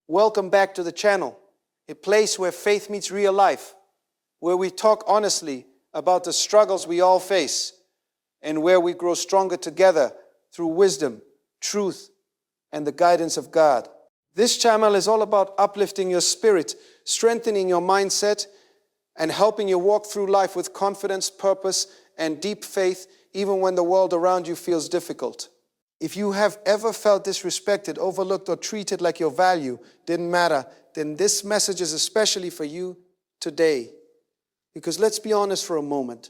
Welcome back to the channel, a place where faith meets real life, where we talk honestly about the struggles we all face, and where we grow stronger together through wisdom, truth, and the guidance of God. This channel is all about uplifting your spirit, strengthening your mindset, and helping you walk through life with confidence, purpose, and deep faith, even when the world around you feels difficult. If you have ever felt disrespected, overlooked, or treated like your value didn't matter, then this message is especially for you today. Because let's be honest for a moment.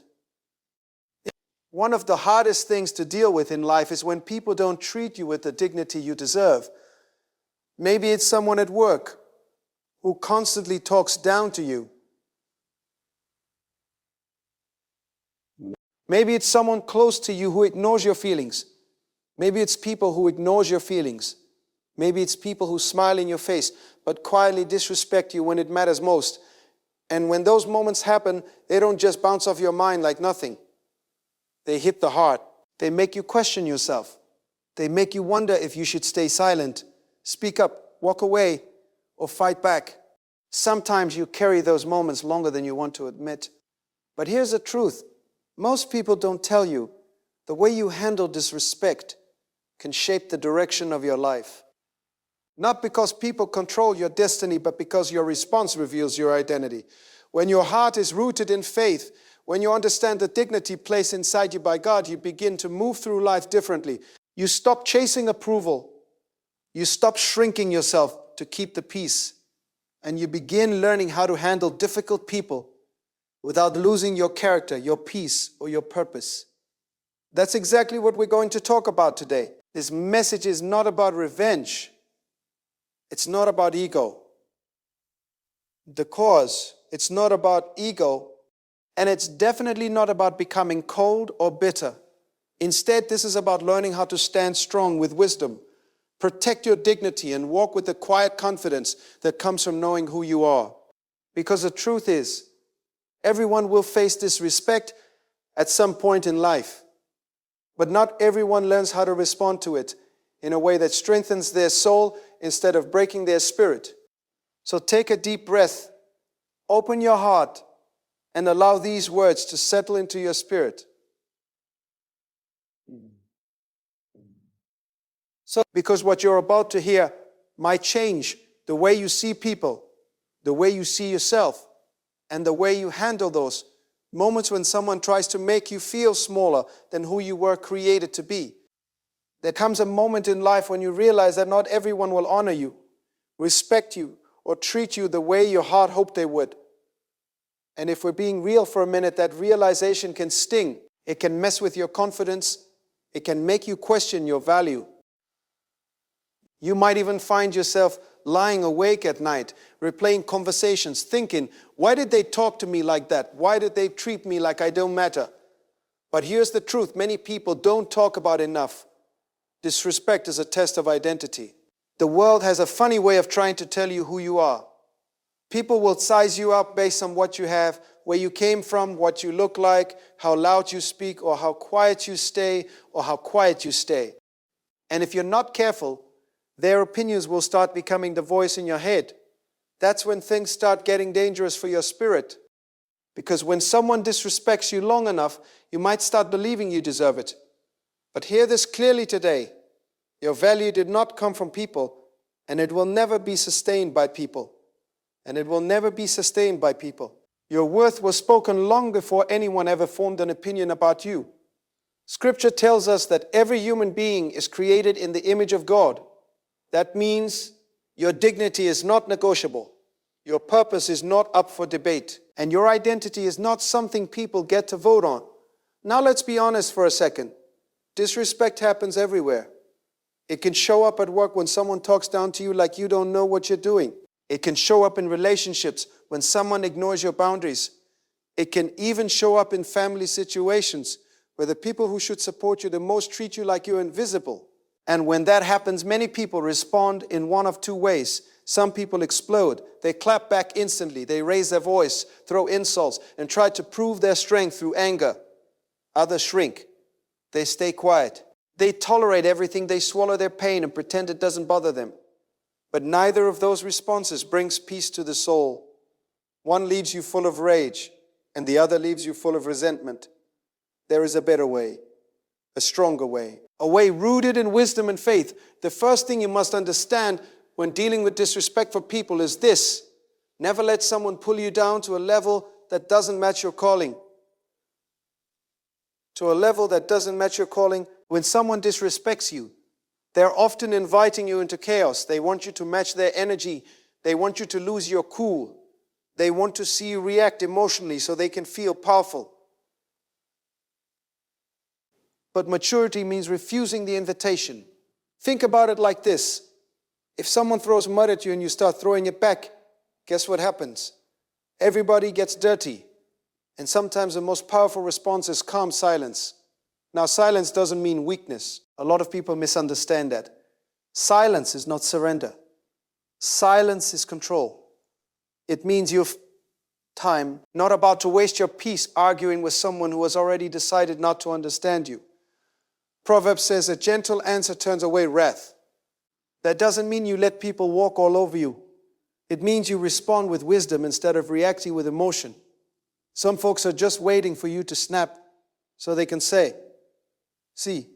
One of the hardest things to deal with in life is when people don't treat you with the dignity you deserve. Maybe it's someone at work who constantly talks down to you. Maybe it's someone close to you who ignores your feelings. Maybe it's people who ignores your feelings. Maybe it's people who smile in your face but quietly disrespect you when it matters most. And when those moments happen, they don't just bounce off your mind like nothing. They hit the heart. They make you question yourself. They make you wonder if you should stay silent, speak up, walk away, or fight back. Sometimes you carry those moments longer than you want to admit. But here's the truth. Most people don't tell you the way you handle disrespect can shape the direction of your life. Not because people control your destiny, but because your response reveals your identity. When your heart is rooted in faith, when you understand the dignity placed inside you by God, you begin to move through life differently. You stop chasing approval. You stop shrinking yourself to keep the peace. And you begin learning how to handle difficult people without losing your character, your peace, or your purpose. That's exactly what we're going to talk about today. This message is not about revenge. It's not about ego. It's not about ego, and it's definitely not about becoming cold or bitter. Instead, this is about learning how to stand strong with wisdom, protect your dignity, and walk with the quiet confidence that comes from knowing who you are. Because the truth is, everyone will face disrespect at some point in life. But not everyone learns how to respond to it in a way that strengthens their soul instead of breaking their spirit. So take a deep breath, open your heart, and allow these words to settle into your spirit. Because what you're about to hear might change the way you see people, the way you see yourself, and the way you handle those moments when someone tries to make you feel smaller than who you were created to be. There comes a moment in life when you realize that not everyone will honor you, respect you, or treat you the way your heart hoped they would. And if we're being real for a minute, that realization can sting. It can mess with your confidence. It can make you question your value. You might even find yourself lying awake at night, replaying conversations, thinking, why did they talk to me like that? Why did they treat me like I don't matter? But here's the truth, many people don't talk about enough. Disrespect is a test of identity. The world has a funny way of trying to tell you who you are. People will size you up based on what you have, where you came from, what you look like, how loud you speak, or how quiet you stay, or how quiet you stay. And if you're not careful, their opinions will start becoming the voice in your head. That's when things start getting dangerous for your spirit. Because when someone disrespects you long enough, you might start believing you deserve it. But hear this clearly today. Your value did not come from people, and it will never be sustained by people. And it will never be sustained by people. Your worth was spoken long before anyone ever formed an opinion about you. Scripture tells us that every human being is created in the image of God. That means your dignity is not negotiable. Your purpose is not up for debate. And your identity is not something people get to vote on. Now let's be honest for a second. Disrespect happens everywhere. It can show up at work when someone talks down to you like you don't know what you're doing. It can show up in relationships when someone ignores your boundaries. It can even show up in family situations where the people who should support you the most treat you like you're invisible. And when that happens, many people respond in one of two ways. Some people explode. They clap back instantly. They raise their voice, throw insults, and try to prove their strength through anger. Others shrink. They stay quiet. They tolerate everything. They swallow their pain and pretend it doesn't bother them. But neither of those responses brings peace to the soul. One leaves you full of rage, and the other leaves you full of resentment. There is a better way, a stronger way, a way rooted in wisdom and faith. The first thing you must understand when dealing with disrespect for people is this: never let someone pull you down to a level that doesn't match your calling. To a level that doesn't match your calling. When someone disrespects you, they're often inviting you into chaos. They want you to match their energy. They want you to lose your cool. They want to see you react emotionally so they can feel powerful. But maturity means refusing the invitation. Think about it like this. If someone throws mud at you and you start throwing it back, guess what happens? Everybody gets dirty. And sometimes the most powerful response is calm silence. Now, silence doesn't mean weakness. A lot of people misunderstand that. Silence is not surrender. Silence is control. It means you've time, not about to waste your peace arguing with someone who has already decided not to understand you. Proverbs says a gentle answer turns away wrath. That doesn't mean you let people walk all over you. It means you respond with wisdom instead of reacting with emotion. Some folks are just waiting for you to snap so they can say, "See,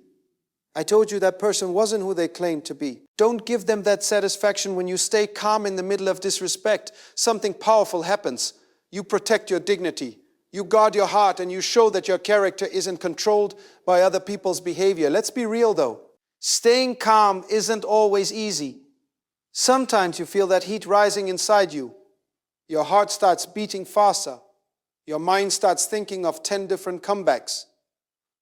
I told you that person wasn't who they claimed to be." Don't give them that satisfaction. When you stay calm in the middle of disrespect, something powerful happens. You protect your dignity. You guard your heart and you show that your character isn't controlled by other people's behavior. Let's be real though. Staying calm isn't always easy. Sometimes you feel that heat rising inside you. Your heart starts beating faster. Your mind starts thinking of 10 different comebacks.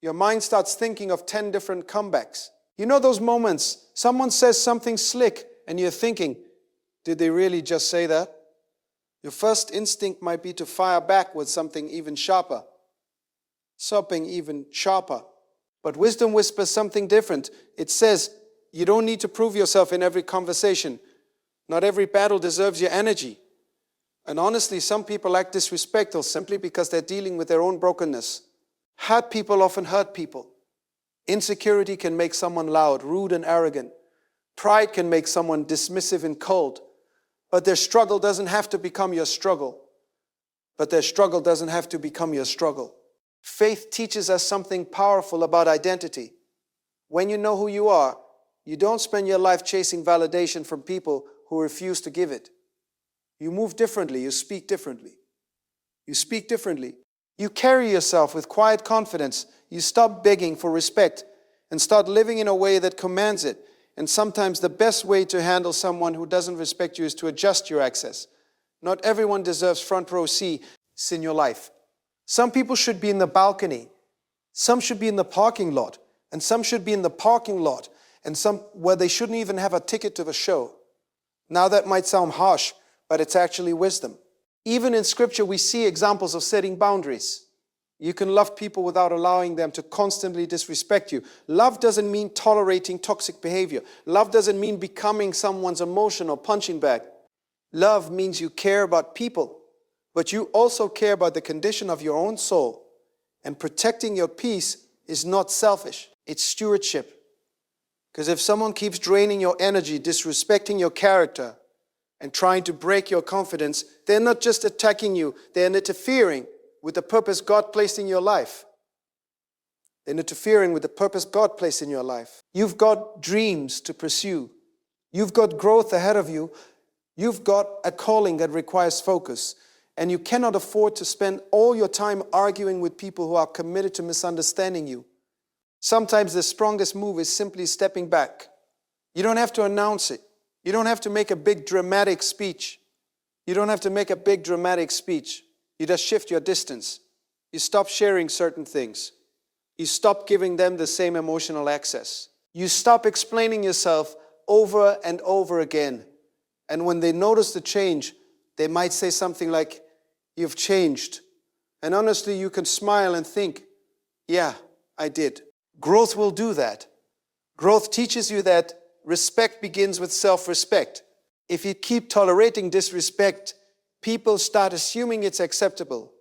Your mind starts thinking of 10 different comebacks. You know those moments, someone says something slick and you're thinking, did they really just say that? Your first instinct might be to fire back with something even sharper. But wisdom whispers something different. It says, you don't need to prove yourself in every conversation. Not every battle deserves your energy. And honestly, some people act disrespectful simply because they're dealing with their own brokenness. Hurt people often hurt people. Insecurity can make someone loud, rude, and arrogant. Pride can make someone dismissive and cold. But their struggle doesn't have to become your struggle. Faith teaches us something powerful about identity. When you know who you are, you don't spend your life chasing validation from people who refuse to give it. You move differently. You speak differently. You carry yourself with quiet confidence. You stop begging for respect and start living in a way that commands it. And sometimes the best way to handle someone who doesn't respect you is to adjust your access. Not everyone deserves front row seats in your life. Some people should be in the balcony. Some should be in the parking lot. And some should be in the parking lot. And some where they shouldn't even have a ticket to the show. Now that might sound harsh, but it's actually wisdom. Even in Scripture, we see examples of setting boundaries. You can love people without allowing them to constantly disrespect you. Love doesn't mean tolerating toxic behavior. Love doesn't mean becoming someone's emotional punching bag. Love means you care about people, but you also care about the condition of your own soul. And protecting your peace is not selfish, it's stewardship. Because if someone keeps draining your energy, disrespecting your character, and trying to break your confidence, they're not just attacking you, they're interfering with the purpose God placed in your life. You've got dreams to pursue. You've got growth ahead of you. You've got a calling that requires focus. And you cannot afford to spend all your time arguing with people who are committed to misunderstanding you. Sometimes the strongest move is simply stepping back. You don't have to announce it. You don't have to make a big dramatic speech. You just shift your distance. You stop sharing certain things. You stop giving them the same emotional access. You stop explaining yourself over and over again. And when they notice the change, they might say something like, "You've changed." And honestly, you can smile and think, "Yeah, I did." Growth will do that. Growth teaches you that respect begins with self-respect. If you keep tolerating disrespect, people start assuming it's acceptable.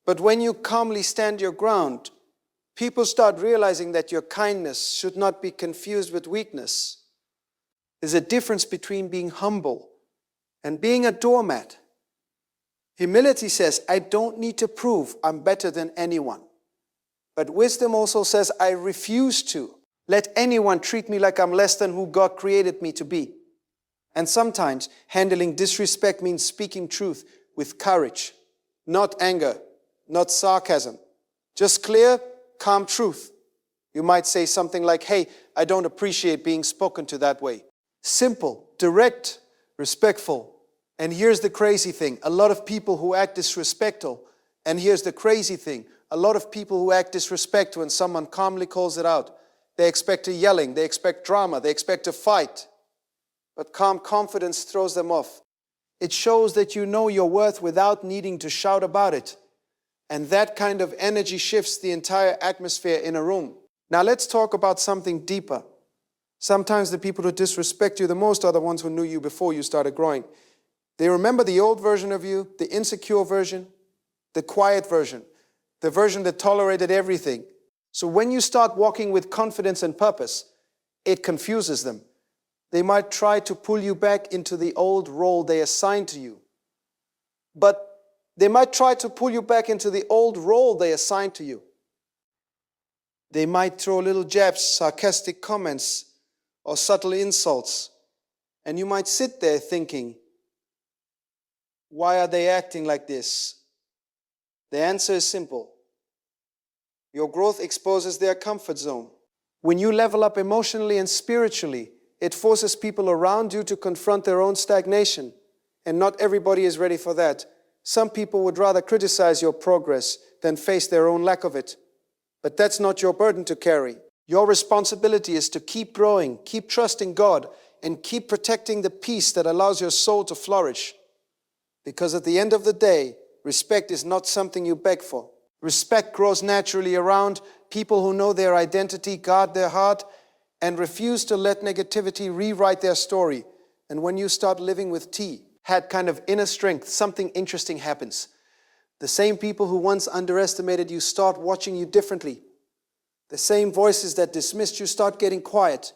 But when you calmly stand your ground, people start realizing that your kindness should not be confused with weakness. There's a difference between being humble and being a doormat. Humility says, I don't need to prove I'm better than anyone. But wisdom also says, I refuse to let anyone treat me like I'm less than who God created me to be. And sometimes handling disrespect means speaking truth with courage, not anger, not sarcasm. Just clear, calm truth. You might say something like, hey, I don't appreciate being spoken to that way. Simple, direct, respectful. And here's the crazy thing. A lot of people who act disrespectful, and here's the crazy thing. A lot of people who act disrespectful when someone calmly calls it out, they expect a yelling, they expect drama, they expect a fight. But calm confidence throws them off. It shows that you know your worth without needing to shout about it. And that kind of energy shifts the entire atmosphere in a room. Now let's talk about something deeper. Sometimes the people who disrespect you the most are the ones who knew you before you started growing. They remember the old version of you, the insecure version, the quiet version, the version that tolerated everything. So when you start walking with confidence and purpose, it confuses them. They might try to pull you back into the old role they assigned to you. But they might try to pull you back into the old role they assigned to you. They might throw little jabs, sarcastic comments, or subtle insults. And you might sit there thinking, why are they acting like this? The answer is simple. Your growth exposes their comfort zone. When you level up emotionally and spiritually, it forces people around you to confront their own stagnation. And not everybody is ready for that. Some people would rather criticize your progress than face their own lack of it. But that's not your burden to carry. Your responsibility is to keep growing, keep trusting God, and keep protecting the peace that allows your soul to flourish. Because at the end of the day, respect is not something you beg for. Respect grows naturally around people who know their identity, guard their heart, and refuse to let negativity rewrite their story. And when you start living with had kind of inner strength, something interesting happens. The same people who once underestimated you start watching you differently. The same voices that dismissed you start getting quiet.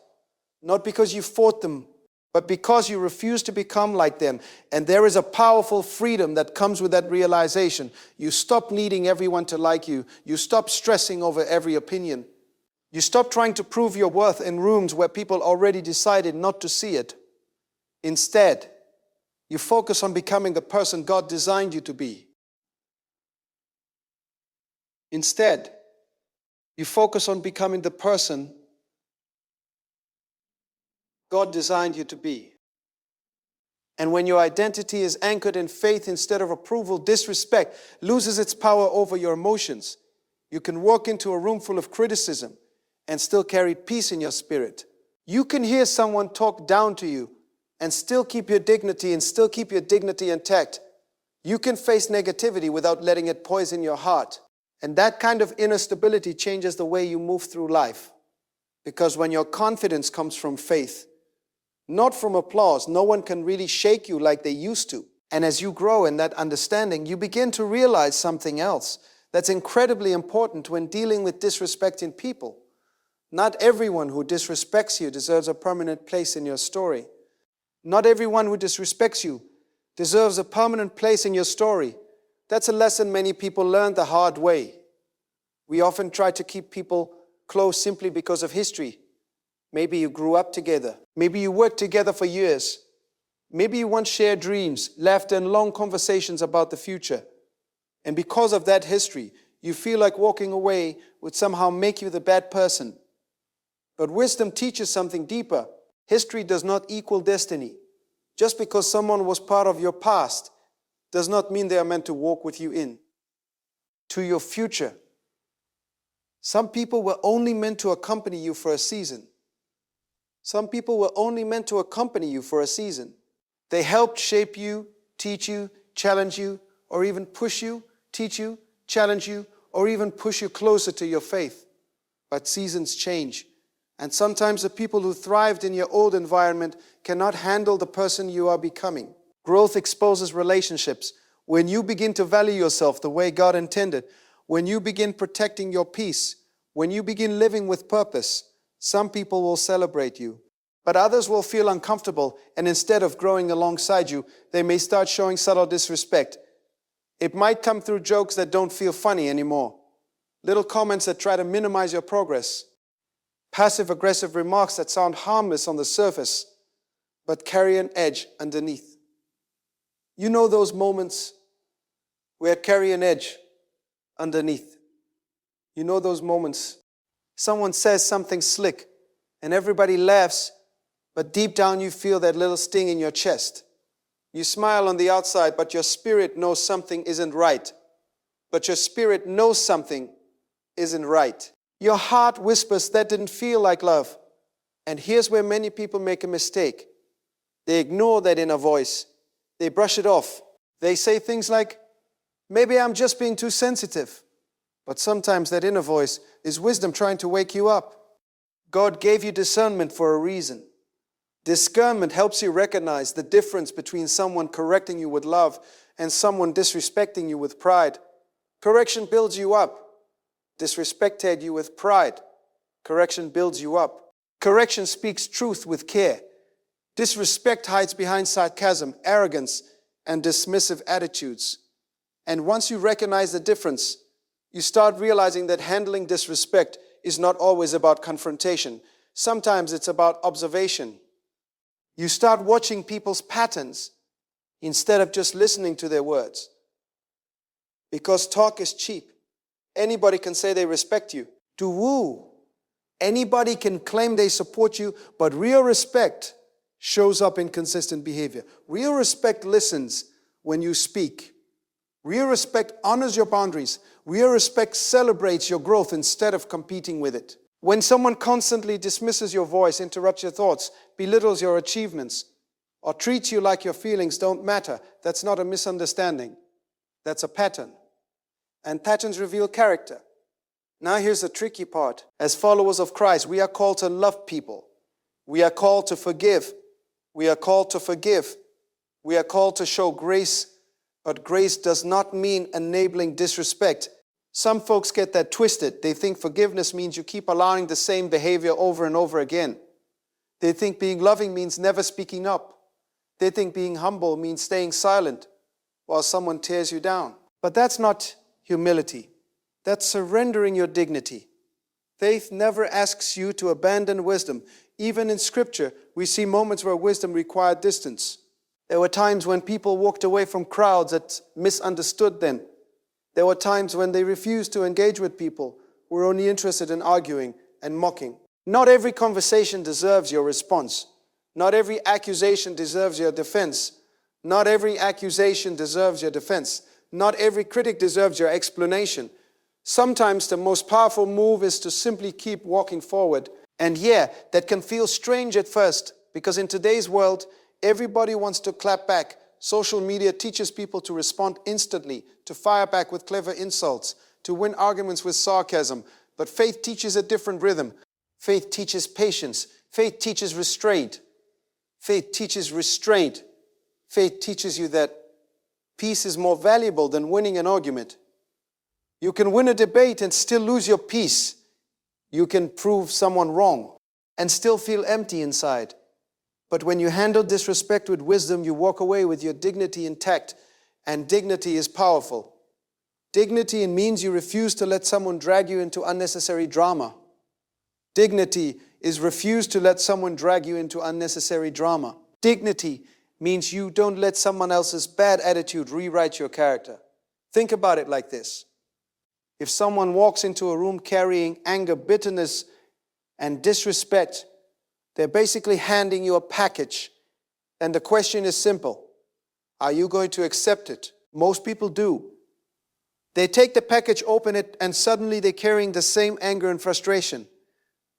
Not because you fought them, but because you refuse to become like them. And there is a powerful freedom that comes with that realization. You stop needing everyone to like you. You stop stressing over every opinion. You stop trying to prove your worth in rooms where people already decided not to see it. Instead, you focus on becoming the person God designed you to be. Instead, you focus on becoming the person God designed you to be. And when your identity is anchored in faith instead of approval, disrespect loses its power over your emotions. You can walk into a room full of criticism and still carry peace in your spirit. You can hear someone talk down to you and still keep your dignity intact. You can face negativity without letting it poison your heart. And that kind of inner stability changes the way you move through life. Because when your confidence comes from faith, not from applause, no one can really shake you like they used to. And as you grow in that understanding, you begin to realize something else that's incredibly important when dealing with disrespecting people. Not everyone who disrespects you deserves a permanent place in your story. Not everyone who disrespects you deserves a permanent place in your story. That's a lesson many people learn the hard way. We often try to keep people close simply because of history. Maybe you grew up together. Maybe you worked together for years. Maybe you once shared dreams, laughter, and long conversations about the future. And because of that history, you feel like walking away would somehow make you the bad person. But wisdom teaches something deeper. History does not equal destiny. Just because someone was part of your past does not mean they are meant to walk with you to your future. Some people were only meant to accompany you for a season. Some people were only meant to accompany you for a season. They helped shape you, teach you, challenge you, or even push you, teach you, challenge you, or even push you closer to your faith. But seasons change. And sometimes the people who thrived in your old environment cannot handle the person you are becoming. Growth exposes relationships. When you begin to value yourself the way God intended, when you begin protecting your peace, when you begin living with purpose, some people will celebrate you, But others will feel uncomfortable, and instead of growing alongside you, they may start showing subtle disrespect. It might come through jokes that don't feel funny anymore, little comments that try to minimize your progress, passive-aggressive remarks that sound harmless on the surface, but carry an edge underneath. You know those moments where carry an edge underneath. You know those moments. Someone says something slick, and everybody laughs, but deep down you feel that little sting in your chest. You smile on the outside, but your spirit knows something isn't right. But your spirit knows something isn't right. Your heart whispers that didn't feel like love. And here's where many people make a mistake. They ignore that inner voice. They brush it off. They say things like, maybe I'm just being too sensitive. But sometimes that inner voice is wisdom trying to wake you up. God gave you discernment for a reason. Discernment helps you recognize the difference between someone correcting you with love and someone disrespecting you with pride. Correction builds you up. Disrespected you with pride. Correction builds you up. Correction speaks truth with care. Disrespect hides behind sarcasm, arrogance, and dismissive attitudes. And once you recognize the difference, you start realizing that handling disrespect is not always about confrontation. Sometimes it's about observation. You start watching people's patterns instead of just listening to their words. Because talk is cheap. Anybody can say they respect you. To woo. Anybody can claim they support you, but real respect shows up in consistent behavior. Real respect listens when you speak. Real respect honors your boundaries. Real respect celebrates your growth instead of competing with it. When someone constantly dismisses your voice, interrupts your thoughts, belittles your achievements, or treats you like your feelings don't matter, that's not a misunderstanding. That's a pattern. And patterns reveal character. Now here's the tricky part. As followers of Christ, we are called to love people. We are called to forgive. We are called to forgive. We are called to show grace, but grace does not mean enabling disrespect. Some folks get that twisted. They think forgiveness means you keep allowing the same behavior over and over again. They think being loving means never speaking up. They think being humble means staying silent while someone tears you down. But that's not humility. That's surrendering your dignity. Faith never asks you to abandon wisdom. Even in Scripture, we see moments where wisdom required distance. There were times when people walked away from crowds that misunderstood them. There were times when they refused to engage with people who were only interested in arguing and mocking. Not every conversation deserves your response. Not every accusation deserves your defense. Not every accusation deserves your defense. Not every critic deserves your explanation. Sometimes the most powerful move is to simply keep walking forward. And yeah, that can feel strange at first, because in today's world, everybody wants to clap back. Social media teaches people to respond instantly, to fire back with clever insults, to win arguments with sarcasm. But faith teaches a different rhythm. Faith teaches patience. Faith teaches restraint. Faith teaches restraint. Faith teaches you that peace is more valuable than winning an argument. You can win a debate and still lose your peace. You can prove someone wrong and still feel empty inside. But when you handle disrespect with wisdom, you walk away with your dignity intact, and dignity is powerful. Dignity means you refuse to let someone drag you into unnecessary drama. Dignity is refuse to let someone drag you into unnecessary drama. Dignity means you don't let someone else's bad attitude rewrite your character. Think about it like this. If someone walks into a room carrying anger, bitterness, and disrespect, they're basically handing you a package. And the question is simple. Are you going to accept it? Most people do. They take the package, open it, and suddenly they're carrying the same anger and frustration.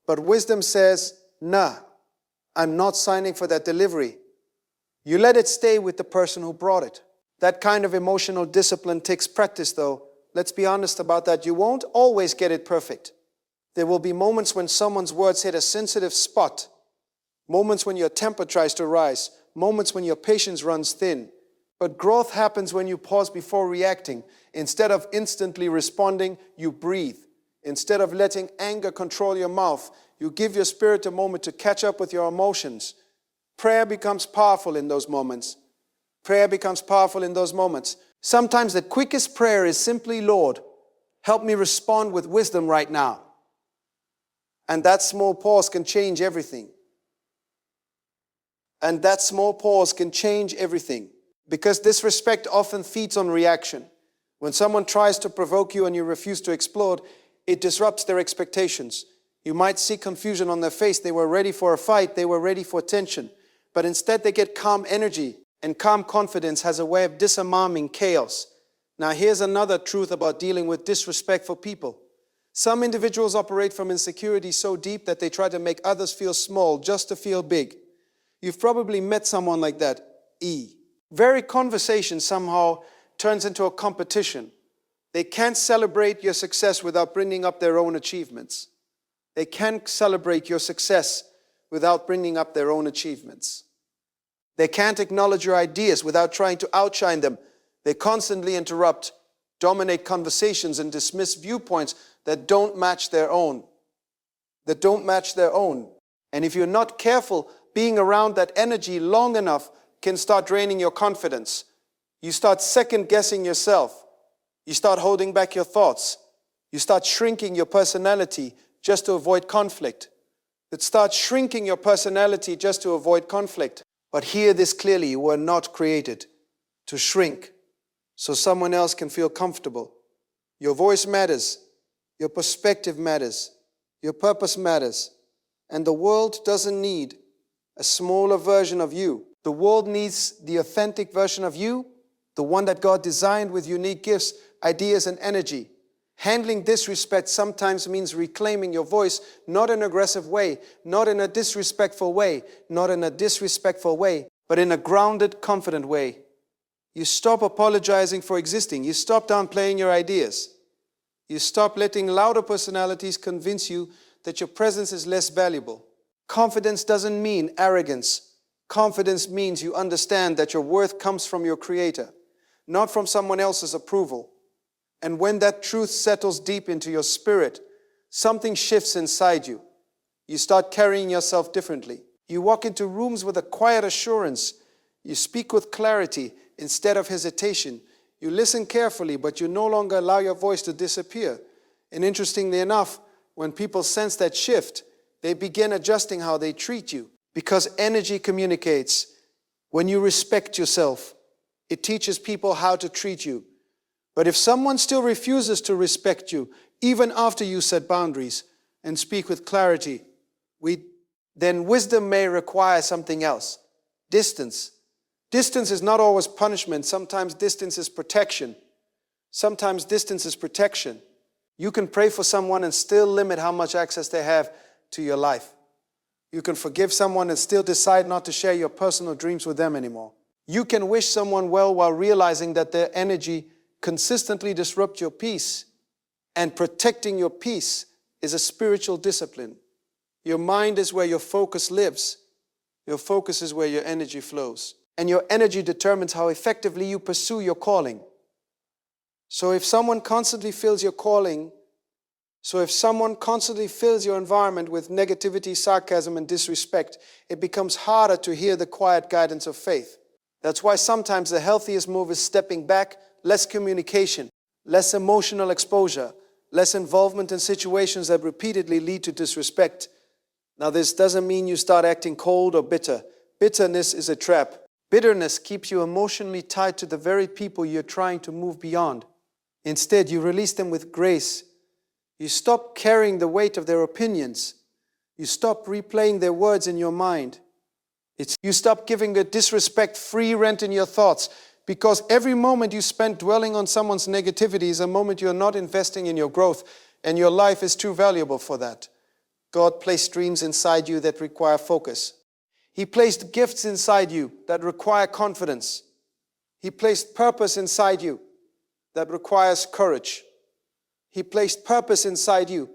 But wisdom says, nah, I'm not signing for that delivery. You let it stay with the person who brought it. That kind of emotional discipline takes practice, though. Let's be honest about that. You won't always get it perfect. There will be moments when someone's words hit a sensitive spot. Moments when your temper tries to rise. Moments when your patience runs thin. But growth happens when you pause before reacting. Instead of instantly responding, you breathe. Instead of letting anger control your mouth, You give your spirit a moment to catch up with your emotions. Prayer becomes powerful in those moments. Prayer becomes powerful in those moments. Sometimes the quickest prayer is simply, Lord, help me respond with wisdom right now. And that small pause can change everything. And that small pause can change everything. Because disrespect often feeds on reaction. When someone tries to provoke you and you refuse to explode, it disrupts their expectations. You might see confusion on their face. They were ready for a fight. They were ready for tension. But instead they get calm energy. And calm confidence has a way of disarming chaos. Now here's another truth about dealing with disrespectful people. Some individuals operate from insecurity so deep that they try to make others feel small just to feel big. You've probably met someone like that. Very conversation somehow turns into a competition. They can't celebrate your success without bringing up their own achievements. They can't celebrate your success without bringing up their own achievements. They can't acknowledge your ideas without trying to outshine them. They constantly interrupt, dominate conversations, and dismiss viewpoints that don't match their own. And if you're not careful, being around that energy long enough can start draining your confidence. You start second-guessing yourself. You start holding back your thoughts. You start shrinking your personality just to avoid conflict. It starts shrinking your personality just to avoid conflict. But hear this clearly, you were not created to shrink so someone else can feel comfortable. Your voice matters. Your perspective matters. Your purpose matters. And the world doesn't need a smaller version of you. The world needs the authentic version of you, the one that God designed with unique gifts, ideas, and energy. Handling disrespect sometimes means reclaiming your voice, not in an aggressive way, not in a disrespectful way, but in a grounded, confident way. You stop apologizing for existing. You stop downplaying your ideas. You stop letting louder personalities convince you that your presence is less valuable. Confidence doesn't mean arrogance. Confidence means you understand that your worth comes from your Creator, not from someone else's approval. And when that truth settles deep into your spirit, something shifts inside you. You start carrying yourself differently. You walk into rooms with a quiet assurance. You speak with clarity instead of hesitation. You listen carefully, but you no longer allow your voice to disappear. And interestingly enough, when people sense that shift, they begin adjusting how they treat you. Because energy communicates. When you respect yourself, it teaches people how to treat you. But if someone still refuses to respect you, even after you set boundaries and speak with clarity, then wisdom may require something else. Distance. Distance is not always punishment. Sometimes distance is protection. You can pray for someone and still limit how much access they have to your life. You can forgive someone and still decide not to share your personal dreams with them anymore. You can wish someone well while realizing that their energy consistently disrupt your peace. And protecting your peace is a spiritual discipline. Your mind is where your focus lives. Your focus is where your energy flows. And your energy determines how effectively you pursue your calling. So if someone constantly fills your environment with negativity, sarcasm, and disrespect, it becomes harder to hear the quiet guidance of faith. That's why sometimes the healthiest move is stepping back, less communication, less emotional exposure, less involvement in situations that repeatedly lead to disrespect. Now, this doesn't mean you start acting cold or bitter. Bitterness is a trap. Bitterness keeps you emotionally tied to the very people you're trying to move beyond. Instead, you release them with grace. You stop carrying the weight of their opinions. You stop replaying their words in your mind. You stop giving a disrespect free rent in your thoughts. Because every moment you spend dwelling on someone's negativity is a moment you're not investing in your growth, and your life is too valuable for that. God placed dreams inside you that require focus. He placed gifts inside you that require confidence. He placed purpose inside you that requires courage. He placed purpose inside you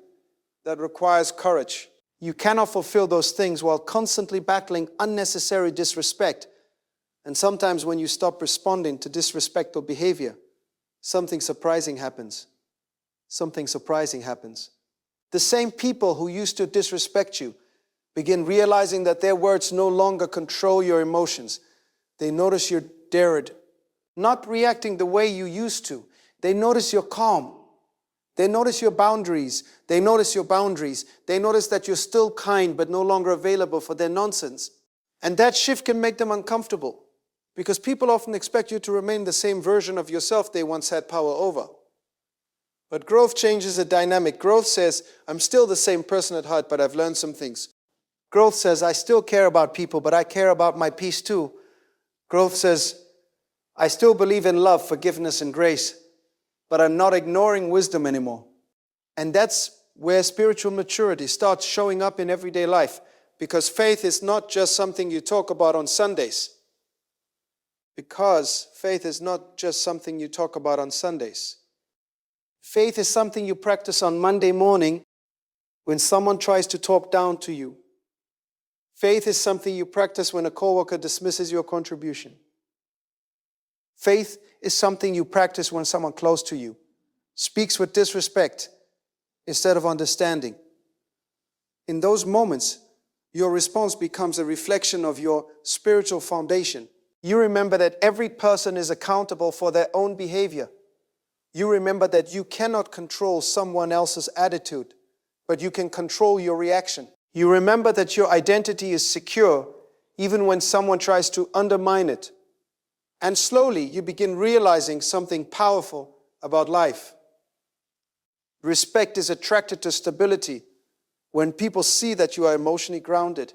that requires courage. You cannot fulfill those things while constantly battling unnecessary disrespect. And sometimes when you stop responding to disrespectful behavior, something surprising happens. The same people who used to disrespect you begin realizing that their words no longer control your emotions. They notice you're dared, not reacting the way you used to. They notice you're calm. They notice your boundaries. They notice your boundaries. They notice that you're still kind but no longer available for their nonsense. And that shift can make them uncomfortable because people often expect you to remain the same version of yourself they once had power over. But growth changes the dynamic. Growth says, I'm still the same person at heart, but I've learned some things. Growth says, I still care about people, but I care about my peace too. Growth says, I still believe in love, forgiveness, and grace, but I'm not ignoring wisdom anymore. And that's where spiritual maturity starts showing up in everyday life, because faith is not just something you talk about on Sundays. Faith is something you practice on Monday morning when someone tries to talk down to you. Faith is something you practice when a coworker dismisses your contribution. Faith is something you practice when someone close to you speaks with disrespect instead of understanding. In those moments, your response becomes a reflection of your spiritual foundation. You remember that every person is accountable for their own behavior. You remember that you cannot control someone else's attitude, but you can control your reaction. You remember that your identity is secure even when someone tries to undermine it. And slowly you begin realizing something powerful about life. Respect is attracted to stability when people see that you are emotionally grounded,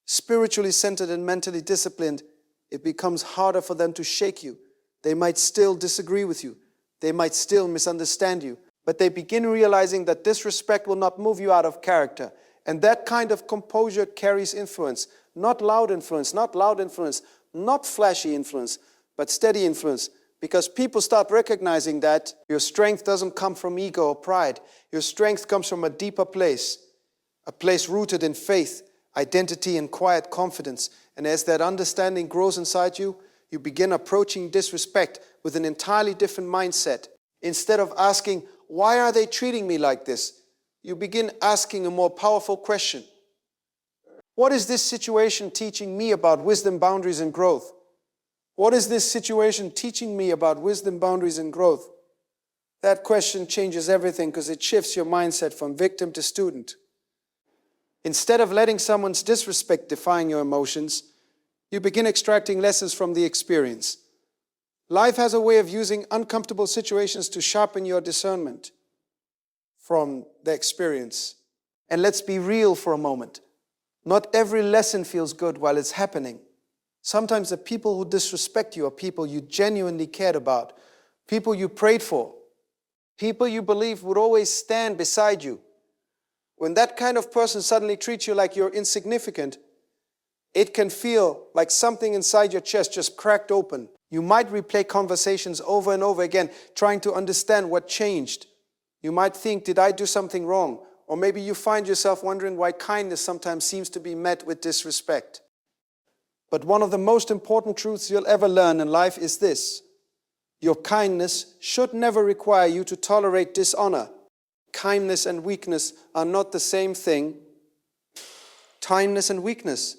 spiritually centered and mentally disciplined. It becomes harder for them to shake you. They might still disagree with you. They might still misunderstand you. But they begin realizing that disrespect will not move you out of character. And that kind of composure carries influence. Not loud influence, not flashy influence, but steady influence. Because people start recognizing that your strength doesn't come from ego or pride. Your strength comes from a deeper place, a place rooted in faith, identity, and quiet confidence. And as that understanding grows inside you, you begin approaching disrespect with an entirely different mindset. Instead of asking, why are they treating me like this? You begin asking a more powerful question. What is this situation teaching me about wisdom, boundaries, and growth? What is this situation teaching me about wisdom, boundaries, and growth? That question changes everything because it shifts your mindset from victim to student. Instead of letting someone's disrespect define your emotions, you begin extracting lessons from the experience. Life has a way of using uncomfortable situations to sharpen your discernment from the experience. And let's be real for a moment. Not every lesson feels good while it's happening. Sometimes the people who disrespect you are people you genuinely cared about, people you prayed for, people you believed would always stand beside you. When that kind of person suddenly treats you like you're insignificant, it can feel like something inside your chest just cracked open. You might replay conversations over and over again, trying to understand what changed. You might think, did I do something wrong? Or maybe you find yourself wondering why kindness sometimes seems to be met with disrespect. But one of the most important truths you'll ever learn in life is this: your kindness should never require you to tolerate dishonor. Kindness and weakness are not the same thing. Kindness and weakness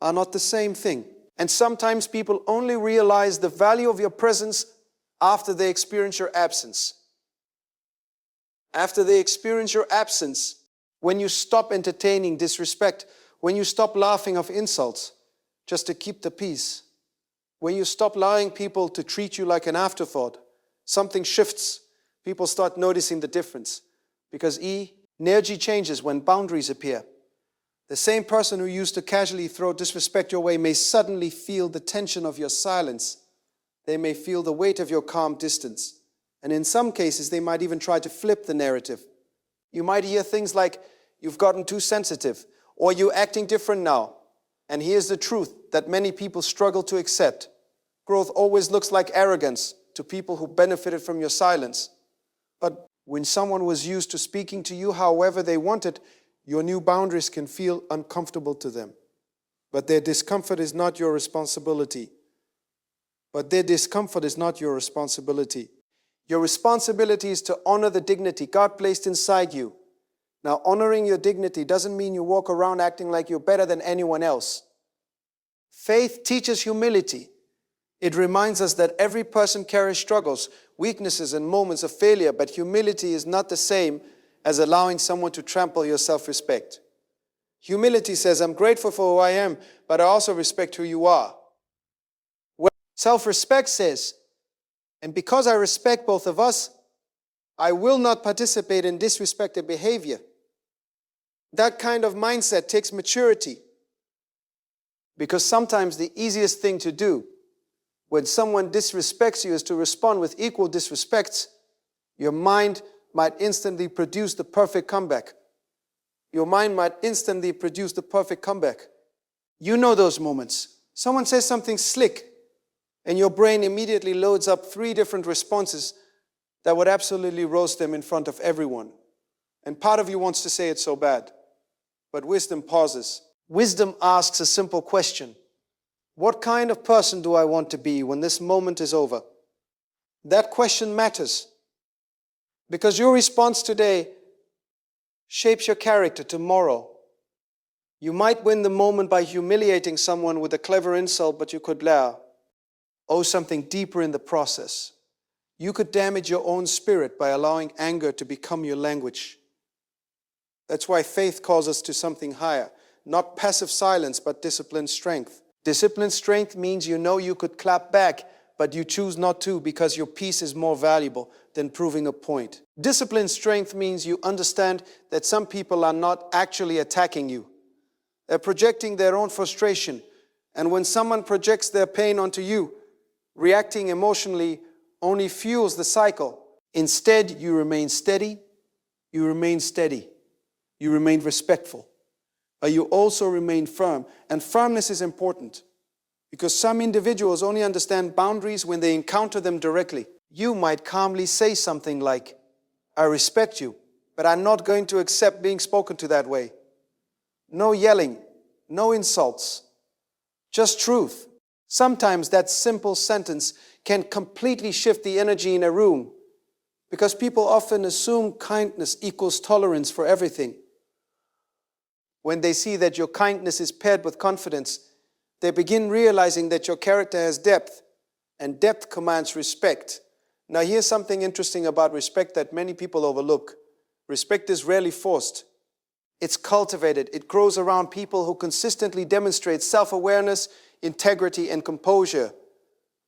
are not the same thing. And sometimes people only realize the value of your presence after they experience your absence. After they experience your absence, when you stop entertaining disrespect, when you stop laughing off insults just to keep the peace, when you stop allowing people to treat you like an afterthought, something shifts. People start noticing the difference. Because energy changes when boundaries appear. The same person who used to casually throw disrespect your way may suddenly feel the tension of your silence. They may feel the weight of your calm distance. And in some cases, they might even try to flip the narrative. You might hear things like, you've gotten too sensitive, or you're acting different now. And here's the truth that many people struggle to accept. Growth always looks like arrogance to people who benefited from your silence. But when someone was used to speaking to you however they wanted, your new boundaries can feel uncomfortable to them. But their discomfort is not your responsibility. Your responsibility is to honor the dignity God placed inside you. Now, honoring your dignity doesn't mean you walk around acting like you're better than anyone else. Faith teaches humility. It reminds us that every person carries struggles, weaknesses, and moments of failure, but humility is not the same as allowing someone to trample your self-respect. Humility says, I'm grateful for who I am, but I also respect who you are. Self-respect says, and because I respect both of us, I will not participate in disrespectful behavior. That kind of mindset takes maturity, because sometimes the easiest thing to do when someone disrespects you is to respond with equal disrespect. Your mind might instantly produce the perfect comeback. Your mind might instantly produce the perfect comeback. You know those moments. Someone says something slick, and your brain immediately loads up 3 different responses that would absolutely roast them in front of everyone. And part of you wants to say it's so bad. But wisdom pauses. Wisdom asks a simple question. What kind of person do I want to be when this moment is over? That question matters, because your response today shapes your character tomorrow. You might win the moment by humiliating someone with a clever insult, but you could owe something deeper in the process. You could damage your own spirit by allowing anger to become your language. That's why faith calls us to something higher. Not passive silence, but disciplined strength. Disciplined strength means you know you could clap back, but you choose not to because your peace is more valuable than proving a point. Disciplined strength means you understand that some people are not actually attacking you. They're projecting their own frustration. And when someone projects their pain onto you, reacting emotionally only fuels the cycle. Instead, you remain steady, you remain respectful. But you also remain firm. And firmness is important because some individuals only understand boundaries when they encounter them directly. You might calmly say something like, I respect you, but I'm not going to accept being spoken to that way. No yelling, no insults, just truth. Sometimes that simple sentence can completely shift the energy in a room because people often assume kindness equals tolerance for everything. When they see that your kindness is paired with confidence, they begin realizing that your character has depth, and depth commands respect. Now here's something interesting about respect that many people overlook. Respect is rarely forced. It's cultivated. It grows around people who consistently demonstrate self-awareness, integrity, and composure.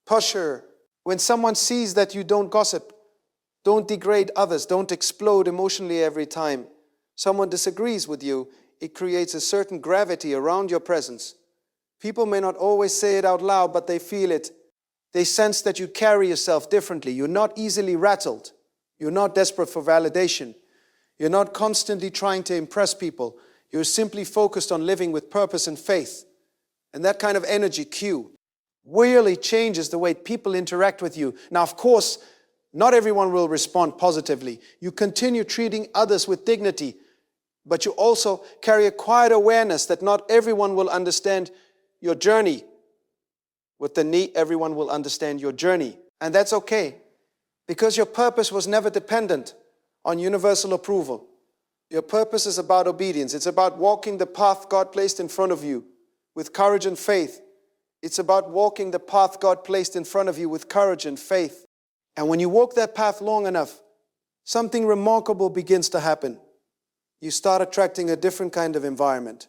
Posture. When someone sees that you don't gossip, don't degrade others, don't explode emotionally every time someone disagrees with you, it creates a certain gravity around your presence. People may not always say it out loud, but they feel it. They sense that you carry yourself differently. You're not easily rattled. You're not desperate for validation. You're not constantly trying to impress people. You're simply focused on living with purpose and faith. And that kind of energy cue really changes the way people interact with you. Now, of course, not everyone will respond positively. You continue treating others with dignity, but you also carry a quiet awareness that not everyone will understand your journey. With the need, everyone will understand your journey. And that's okay, because your purpose was never dependent on universal approval. Your purpose is about obedience. It's about walking the path God placed in front of you with courage and faith. It's about walking the path God placed in front of you with courage and faith. And when you walk that path long enough, something remarkable begins to happen. You start attracting a different kind of environment.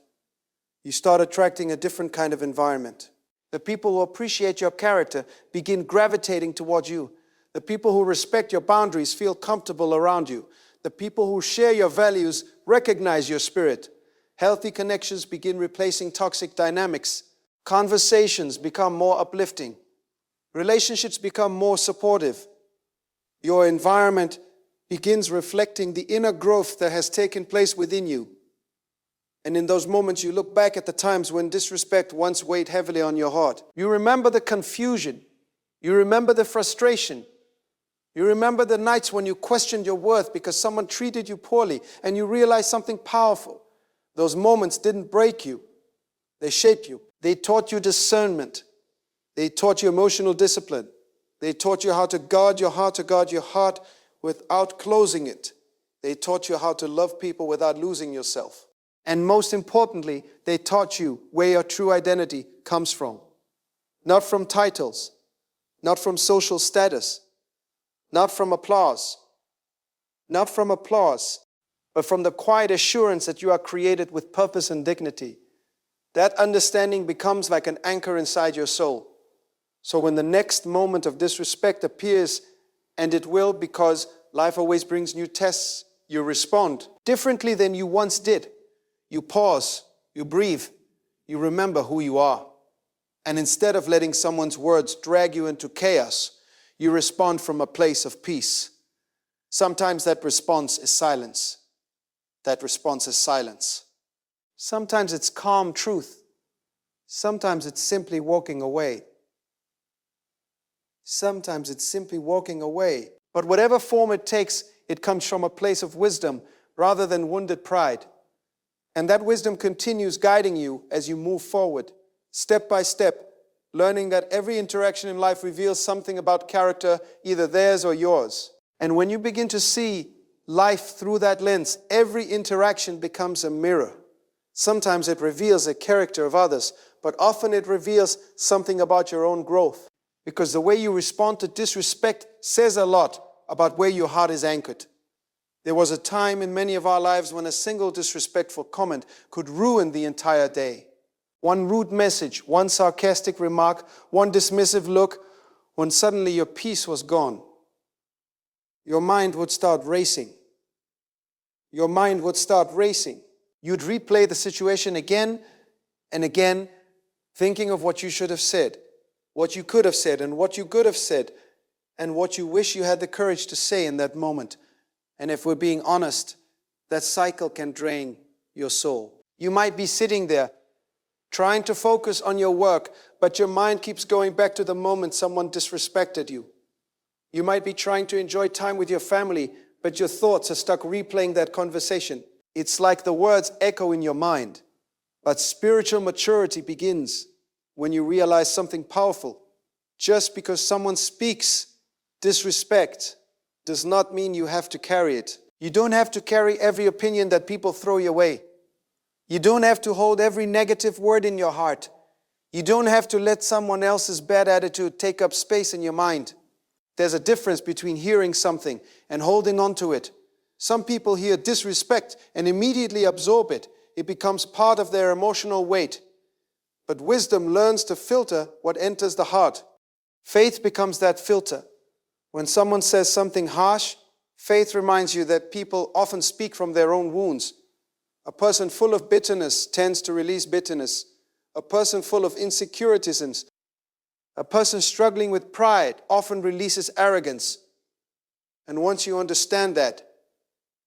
You start attracting a different kind of environment. The people who appreciate your character begin gravitating towards you. The people who respect your boundaries feel comfortable around you. The people who share your values recognize your spirit. Healthy connections begin replacing toxic dynamics. Conversations become more uplifting. Relationships become more supportive. Your environment begins reflecting the inner growth that has taken place within you. And in those moments, you look back at the times when disrespect once weighed heavily on your heart. You remember the confusion. You remember the frustration. You remember the nights when you questioned your worth because someone treated you poorly, and you realized something powerful. Those moments didn't break you. They shaped you. They taught you discernment. They taught you emotional discipline. They taught you how to guard your heart without closing it. They taught you how to love people without losing yourself. And most importantly, they taught you where your true identity comes from. Not from titles, not from social status, not from applause, but from the quiet assurance that you are created with purpose and dignity. That understanding becomes like an anchor inside your soul. So when the next moment of disrespect appears, and it will, because life always brings new tests, you respond differently than you once did. You pause, you breathe, you remember who you are. And instead of letting someone's words drag you into chaos, you respond from a place of peace. Sometimes that response is silence. Sometimes it's calm truth. Sometimes it's simply walking away. But whatever form it takes, it comes from a place of wisdom rather than wounded pride. And that wisdom continues guiding you as you move forward, step by step, learning that every interaction in life reveals something about character, either theirs or yours. And when you begin to see life through that lens, every interaction becomes a mirror. Sometimes it reveals the character of others, but often it reveals something about your own growth. Because the way you respond to disrespect says a lot about where your heart is anchored. There was a time in many of our lives when a single disrespectful comment could ruin the entire day. One rude message, one sarcastic remark, one dismissive look, when suddenly your peace was gone. Your mind would start racing. You'd replay the situation again and again, thinking of what you should have said, what you could have said, and what you could have said, and what you wish you had the courage to say in that moment. And if we're being honest, that cycle can drain your soul. You might be sitting there trying to focus on your work, but your mind keeps going back to the moment someone disrespected you. You might be trying to enjoy time with your family, but your thoughts are stuck replaying that conversation. It's like the words echo in your mind. But spiritual maturity begins when you realize something powerful. Just because someone speaks disrespect does not mean you have to carry it. You don't have to carry every opinion that people throw your way. You don't have to hold every negative word in your heart. You don't have to let someone else's bad attitude take up space in your mind. There's a difference between hearing something and holding on to it. Some people hear disrespect and immediately absorb it. It becomes part of their emotional weight. But wisdom learns to filter what enters the heart. Faith becomes that filter. When someone says something harsh, faith reminds you that people often speak from their own wounds. A person full of bitterness tends to release bitterness. A person full of insecurities, a person struggling with pride often releases arrogance. And once you understand that,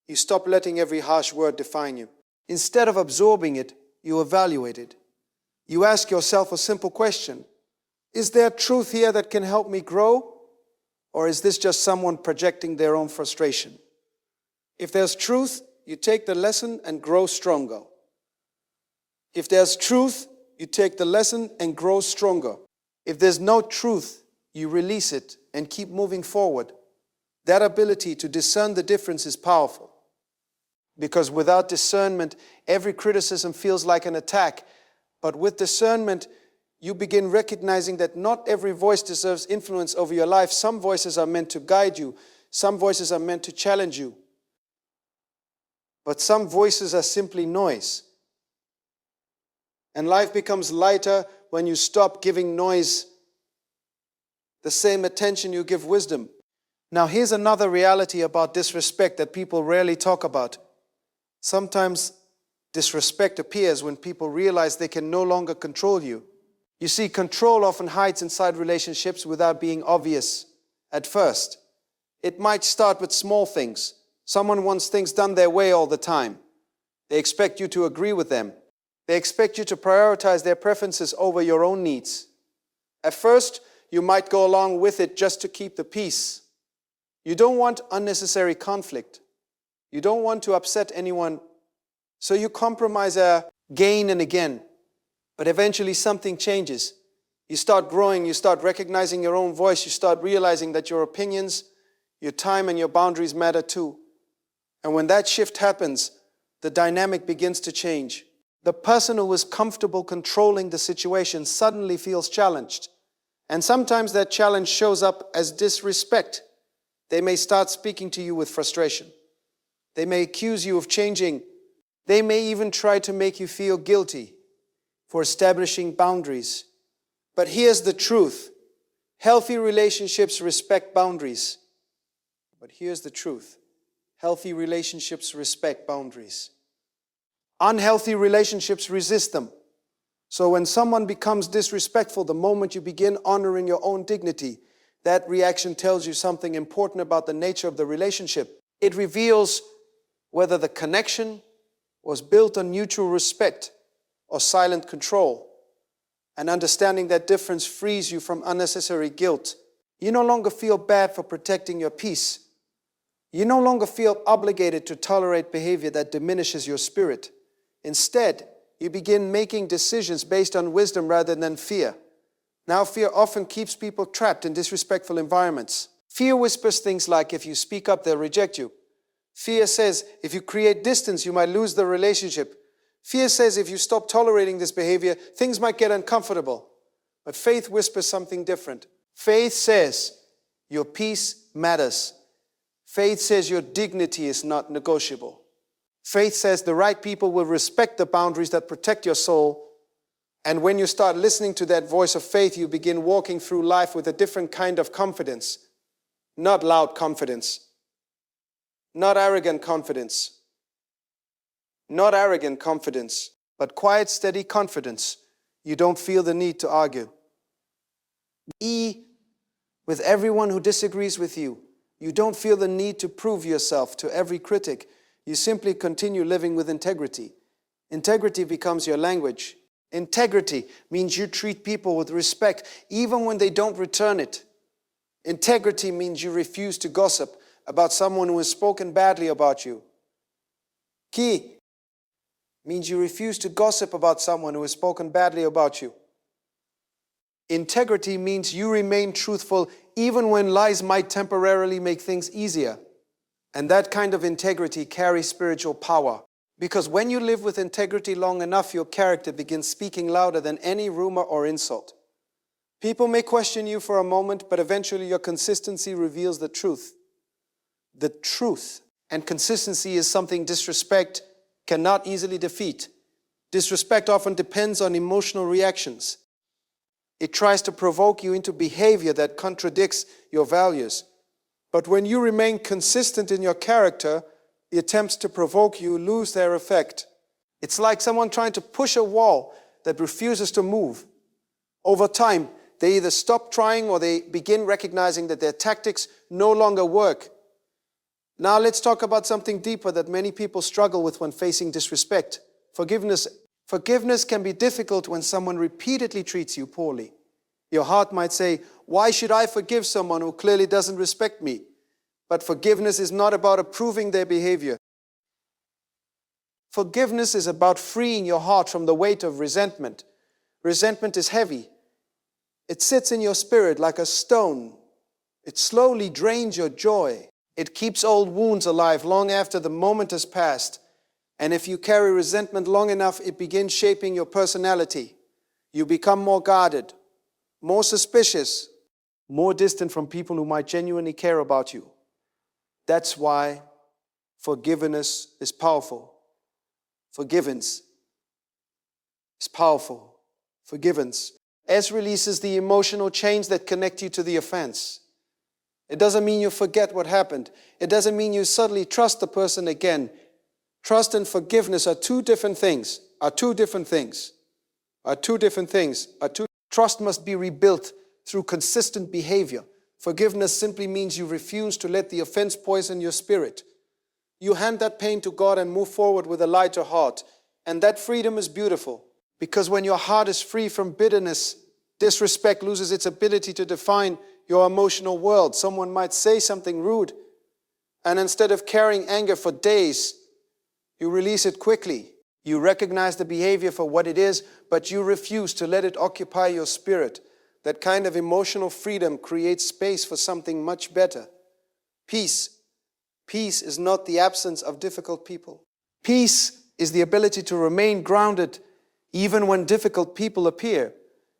you stop letting every harsh word define you. Instead of absorbing it, you evaluate it. You ask yourself a simple question. Is there truth here that can help me grow? Or is this just someone projecting their own frustration? If there's truth, you take the lesson and grow stronger. If there's truth, you take the lesson and grow stronger. If there's no truth, you release it and keep moving forward. That ability to discern the difference is powerful. Because without discernment, every criticism feels like an attack. But with discernment, you begin recognizing that not every voice deserves influence over your life. Some voices are meant to guide you. Some voices are meant to challenge you. But some voices are simply noise. And life becomes lighter when you stop giving noise the same attention you give wisdom. Now here's another reality about disrespect that people rarely talk about. Sometimes disrespect appears when people realize they can no longer control you. You see, control often hides inside relationships without being obvious at first. It might start with small things. Someone wants things done their way all the time. They expect you to agree with them. They expect you to prioritize their preferences over your own needs. At first, you might go along with it just to keep the peace. You don't want unnecessary conflict. You don't want to upset anyone, so you compromise again and again. But eventually something changes. You start growing, you start recognizing your own voice, you start realizing that your opinions, your time and your boundaries matter too. And when that shift happens, the dynamic begins to change. The person who was comfortable controlling the situation suddenly feels challenged. And sometimes that challenge shows up as disrespect. They may start speaking to you with frustration. They may accuse you of changing. They may even try to make you feel guilty for establishing boundaries. But here's the truth. Healthy relationships respect boundaries. But here's the truth. Healthy relationships respect boundaries. Unhealthy relationships resist them. So when someone becomes disrespectful, the moment you begin honoring your own dignity, that reaction tells you something important about the nature of the relationship. It reveals whether the connection was built on mutual respect or silent control. And understanding that difference frees you from unnecessary guilt. You no longer feel bad for protecting your peace. You no longer feel obligated to tolerate behavior that diminishes your spirit. Instead, you begin making decisions based on wisdom rather than fear. Now, fear often keeps people trapped in disrespectful environments. Fear whispers things like, if you speak up, they'll reject you. Fear says, if you create distance, you might lose the relationship. Fear says, if you stop tolerating this behavior, things might get uncomfortable. But faith whispers something different. Faith says, your peace matters. Faith says your dignity is not negotiable. Faith says the right people will respect the boundaries that protect your soul. And when you start listening to that voice of faith, you begin walking through life with a different kind of confidence. Not loud confidence. Not arrogant confidence. Not arrogant confidence, but quiet, steady confidence. You don't feel the need to argue. With everyone who disagrees with you. You don't feel the need to prove yourself to every critic. You simply continue living with integrity. Integrity becomes your language. Integrity means you treat people with respect even when they don't return it. Integrity means you refuse to gossip about someone who has spoken badly about you. Key means you refuse to gossip about someone who has spoken badly about you. Integrity means you remain truthful even when lies might temporarily make things easier. And that kind of integrity carries spiritual power. Because when you live with integrity long enough, your character begins speaking louder than any rumor or insult. People may question you for a moment, but eventually your consistency reveals the truth. The truth and consistency is something disrespect cannot easily defeat. Disrespect often depends on emotional reactions. It tries to provoke you into behavior that contradicts your values. But when you remain consistent in your character, the attempts to provoke you lose their effect. It's like someone trying to push a wall that refuses to move. Over time, they either stop trying or they begin recognizing that their tactics no longer work. Now let's talk about something deeper that many people struggle with when facing disrespect. Forgiveness. Forgiveness can be difficult when someone repeatedly treats you poorly. Your heart might say, why should I forgive someone who clearly doesn't respect me? But forgiveness is not about approving their behavior. Forgiveness is about freeing your heart from the weight of resentment. Resentment is heavy. It sits in your spirit like a stone. It slowly drains your joy. It keeps old wounds alive long after the moment has passed. And if you carry resentment long enough, it begins shaping your personality. You become more guarded, more suspicious, more distant from people who might genuinely care about you. That's why forgiveness is powerful. Forgiveness is powerful. Forgiveness. S releases the emotional chains that connect you to the offense. It doesn't mean you forget what happened. It doesn't mean you suddenly trust the person again. Trust and forgiveness are two different things. Trust must be rebuilt through consistent behavior. Forgiveness simply means you refuse to let the offense poison your spirit. You hand that pain to God and move forward with a lighter heart. And that freedom is beautiful. Because when your heart is free from bitterness, disrespect loses its ability to define your emotional world. Someone might say something rude, and instead of carrying anger for days, you release it quickly. You recognize the behavior for what it is, but you refuse to let it occupy your spirit. That kind of emotional freedom creates space for something much better. Peace. Peace is not the absence of difficult people. Peace is the ability to remain grounded even when difficult people appear.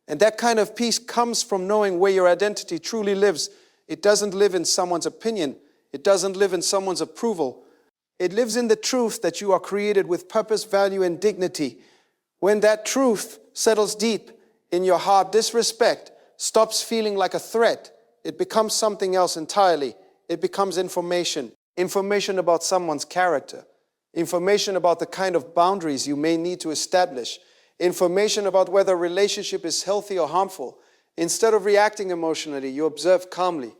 And that kind of peace comes from knowing where your identity truly lives. It doesn't live in someone's opinion. It doesn't live in someone's approval. It lives in the truth that you are created with purpose, value, and dignity. When that truth settles deep in your heart, disrespect stops feeling like a threat. It becomes something else entirely. It becomes information. Information about someone's character. Information about the kind of boundaries you may need to establish. Information about whether a relationship is healthy or harmful. Instead of reacting emotionally, you observe calmly.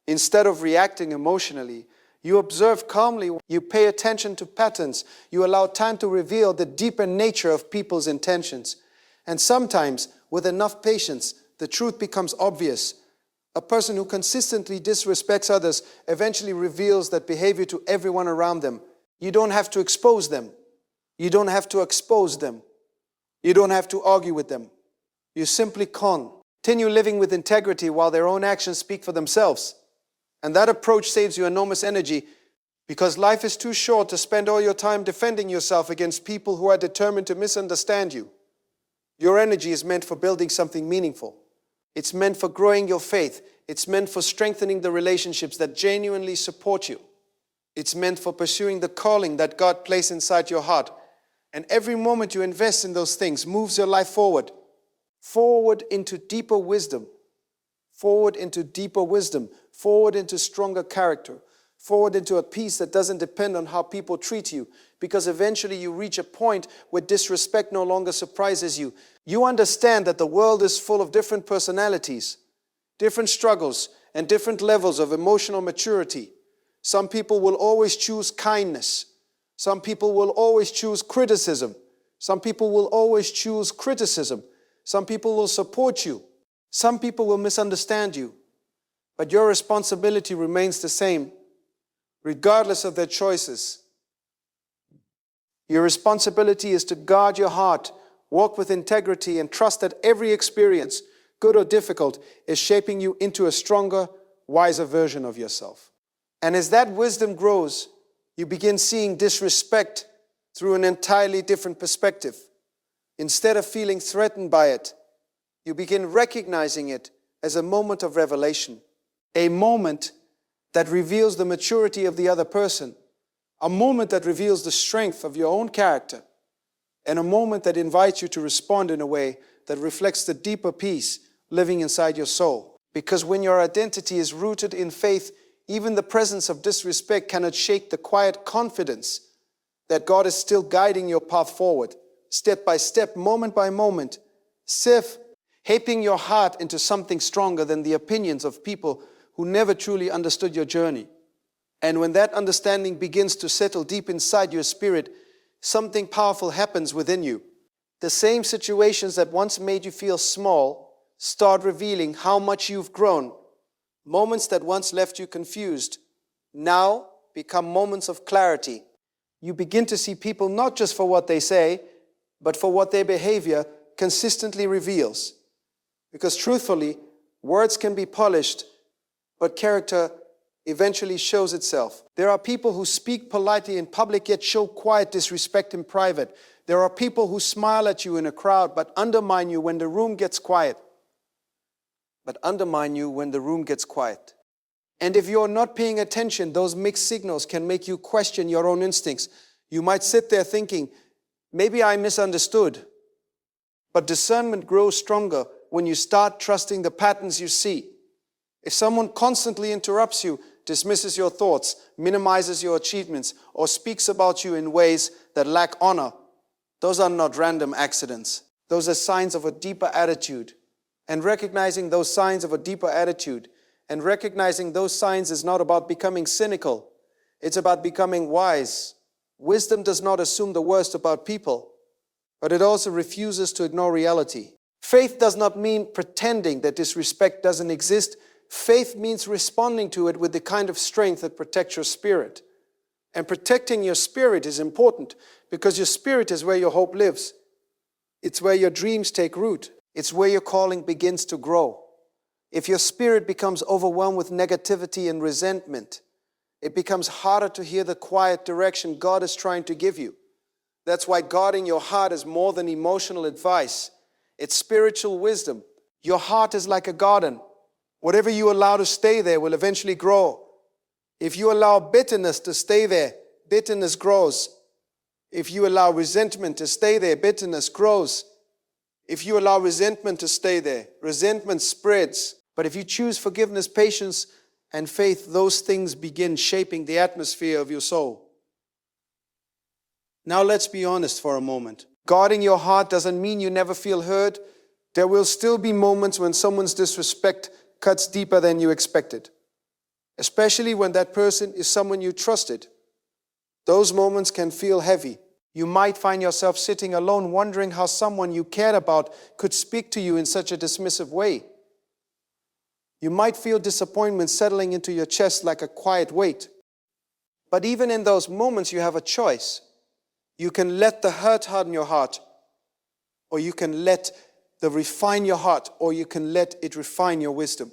Instead of reacting emotionally, you observe calmly. You pay attention to patterns. You allow time to reveal the deeper nature of people's intentions. And sometimes, with enough patience, the truth becomes obvious. A person who consistently disrespects others eventually reveals that behavior to everyone around them. You don't have to expose them. You don't have to expose them. You don't have to argue with them. You simply continue living with integrity while their own actions speak for themselves. And that approach saves you enormous energy, because life is too short to spend all your time defending yourself against people who are determined to misunderstand you. Your energy is meant for building something meaningful. It's meant for growing your faith. It's meant for strengthening the relationships that genuinely support you. It's meant for pursuing the calling that God placed inside your heart. And every moment you invest in those things moves your life forward. Forward into deeper wisdom. Forward into deeper wisdom. Forward into stronger character. Forward into a peace that doesn't depend on how people treat you. Because eventually you reach a point where disrespect no longer surprises you. You understand that the world is full of different personalities, different struggles, and different levels of emotional maturity. Some people will always choose kindness. Some people will always choose criticism. Some people will always choose criticism. Some people will support you. Some people will misunderstand you. But your responsibility remains the same, regardless of their choices. Your responsibility is to guard your heart, walk with integrity, and trust that every experience, good or difficult, is shaping you into a stronger, wiser version of yourself. And as that wisdom grows, you begin seeing disrespect through an entirely different perspective. Instead of feeling threatened by it, you begin recognizing it as a moment of revelation, a moment that reveals the maturity of the other person, a moment that reveals the strength of your own character, and a moment that invites you to respond in a way that reflects the deeper peace living inside your soul. Because when your identity is rooted in faith, even the presence of disrespect cannot shake the quiet confidence that God is still guiding your path forward, step by step, moment by moment, shaping your heart into something stronger than the opinions of people who never truly understood your journey. And when that understanding begins to settle deep inside your spirit, something powerful happens within you. The same situations that once made you feel small start revealing how much you've grown. Moments that once left you confused now become moments of clarity. You begin to see people not just for what they say, but for what their behavior consistently reveals. Because truthfully, words can be polished, but character eventually shows itself. There are people who speak politely in public yet show quiet disrespect in private. There are people who smile at you in a crowd but undermine you when the room gets quiet. And if you're not paying attention, those mixed signals can make you question your own instincts. You might sit there thinking, maybe I misunderstood. But discernment grows stronger when you start trusting the patterns you see. If someone constantly interrupts you, dismisses your thoughts, minimizes your achievements, or speaks about you in ways that lack honor, those are not random accidents. Those are signs of a deeper attitude. And recognizing those signs of a deeper attitude and recognizing those signs is not about becoming cynical. It's about becoming wise. Wisdom does not assume the worst about people, but it also refuses to ignore reality. Faith does not mean pretending that disrespect doesn't exist. Faith means responding to it with the kind of strength that protects your spirit. And protecting your spirit is important because your spirit is where your hope lives. It's where your dreams take root. It's where your calling begins to grow. If your spirit becomes overwhelmed with negativity and resentment, It becomes harder to hear the quiet direction God is trying to give you. That's why guarding your heart is more than emotional advice. It's spiritual wisdom. Your heart is like a garden. Whatever you allow to stay there will eventually grow. If you allow bitterness to stay there, bitterness grows. If you allow resentment to stay there, bitterness grows. If you allow resentment to stay there, resentment spreads. But if you choose forgiveness, patience, and faith, those things begin shaping the atmosphere of your soul. Now let's be honest for a moment. Guarding your heart doesn't mean you never feel hurt. There will still be moments when someone's disrespect cuts deeper than you expected, especially when that person is someone you trusted. Those moments can feel heavy. You might find yourself sitting alone wondering how someone you cared about could speak to you in such a dismissive way. You might feel disappointment settling into your chest like a quiet weight. But even in those moments, you have a choice. You can let the hurt harden your heart, or you can let the refine your heart, or you can let it refine your wisdom.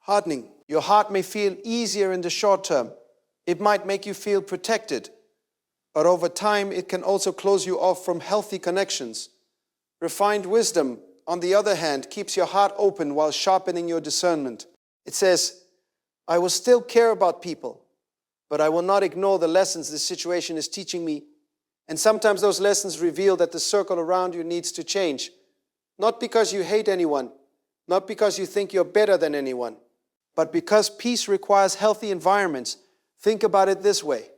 Hardening. Your heart may feel easier in the short term. It might make you feel protected. But over time, it can also close you off from healthy connections. Refined wisdom, on the other hand, keeps your heart open while sharpening your discernment. It says, I will still care about people, but I will not ignore the lessons this situation is teaching me. And sometimes those lessons reveal that the circle around you needs to change. Not because you hate anyone, not because you think you're better than anyone, but because peace requires healthy environments. Think about it this way.